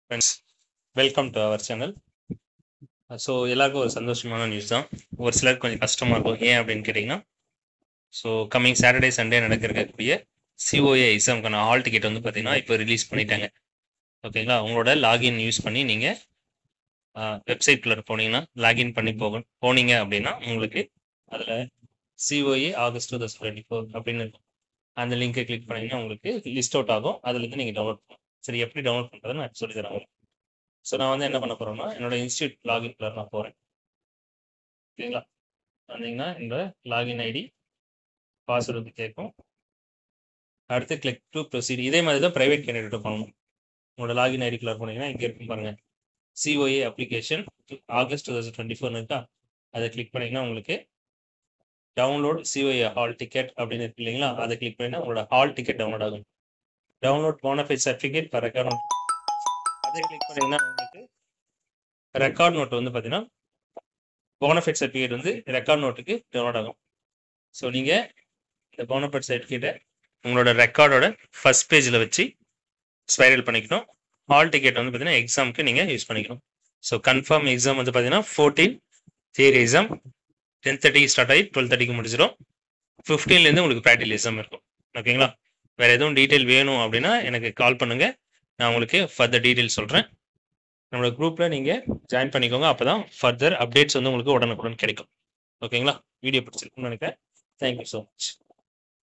Friends, welcome to our channel. So எல்லாருக்கும் ஒரு சந்தோஷமான நியூஸ் தான். ஒரு சிலருக்கு கொஞ்சம் கஷ்டமாக இருக்கும். ஏன் அப்படின்னு கேட்டிங்கன்னா, ஸோ கம்மிங் சாட்டர்டே சண்டே நடக்கிறக்கூடிய சிஓஏ எக்ஸாமுக்கான ஹால் டிக்கெட் வந்து பார்த்தீங்கன்னா இப்போ ரிலீஸ் பண்ணிட்டாங்க. ஓகேங்களா, உங்களோட லாகின் யூஸ் பண்ணி நீங்கள் வெப்சைட்குள்ளே போனீங்கன்னா லாகின் பண்ணி போனீங்க அப்படின்னா உங்களுக்கு அதில் சிஓஏ ஆகஸ்ட் 2024 அப்படின்னு இருக்கும். அந்த லிங்கை கிளிக் பண்ணிங்கன்னா உங்களுக்கு லிஸ்ட் அவுட் ஆகும். அதுலேருந்து நீங்கள் டவுன்லோட் பண்ணணும். சரி, எப்படி டவுன்லோட் பண்ணுறதுன்னு நான் சொல்லி தரேன். ஸோ நான் வந்து என்ன பண்ண போகிறேன்னா, என்னோட இன்ஸ்டியூட் லாகின்குள்ள நான் போகிறேன். ஓகேங்களா, வந்தீங்கன்னா இந்த லாகின் ஐடி பாஸ்வேர்டு வந்து கேட்கும். அடுத்து கிளிக் டு ப்ரொசீட். இதே மாதிரி தான் ப்ரைவேட் கேண்டிடேட் பண்ணணும். உங்களோட லாகின் ஐடிக்குள்ள போனீங்கன்னா இங்கே இருக்கும் பாருங்க, சிஓஏ அப்ளிகேஷன் ஆகஸ்ட் 2024 இருக்கா, அதை கிளிக் பண்ணிங்கன்னா உங்களுக்கு டவுன்லோட் சிஓஏ ஹால் டிக்கெட் அப்படின்னு இருக்கு இல்லைங்களா, அதை கிளிக் பண்ணிங்கன்னா உங்களோட ஹால் டிக்கெட் டவுன்லோட் ஆகும். Download bonafide certificate for record note, அதை கிளிக் பண்ணிங்கன்னா உங்களுக்கு ரெக்கார்ட் நோட் வந்து பார்த்தீங்கன்னா போனஃபைட் சர்டிஃபிகேட் வந்து ரெக்கார்ட் நோட்டுக்கு டவுன்லோட் ஆகும். ஸோ நீங்கள் இந்த போனஃபைட் சர்டிஃபிகேட்டை உங்களோட ரெக்கார்டோட ஃபர்ஸ்ட் பேஜில் வச்சு ஸ்பைரல் பண்ணிக்கணும். ஹால் டிக்கெட் வந்து பார்த்தீங்கன்னா எக்ஸாமுக்கு நீங்கள் யூஸ் பண்ணிக்கணும். ஸோ கன்ஃபார்ம் எக்ஸாம் வந்து பார்த்தீங்கன்னா 14 தியரி எக்ஸாம் 10:30 ஸ்டார்ட் ஆகி 12:30 முடிச்சிடும். 15லேருந்து உங்களுக்கு ப்ராக்டிகல் எக்ஸாம் இருக்கும். ஓகேங்களா, வேறு எதுவும் டீட்டெயில் வேணும் அப்படின்னா எனக்கு கால் பண்ணுங்கள், நான் உங்களுக்கு ஃபர்தர் டீட்டெயில் சொல்கிறேன். நம்மளோட குரூப்பில் நீங்கள் ஜாயின் பண்ணிக்கோங்க, அப்போ தான் ஃபர்தர் அப்டேட்ஸ் வந்து உங்களுக்கு உடனுக்குடன் கிடைக்கும். ஓகேங்களா, வீடியோ பிடிச்சிருக்குன்னு நினைக்கிறேன். Thank you so much.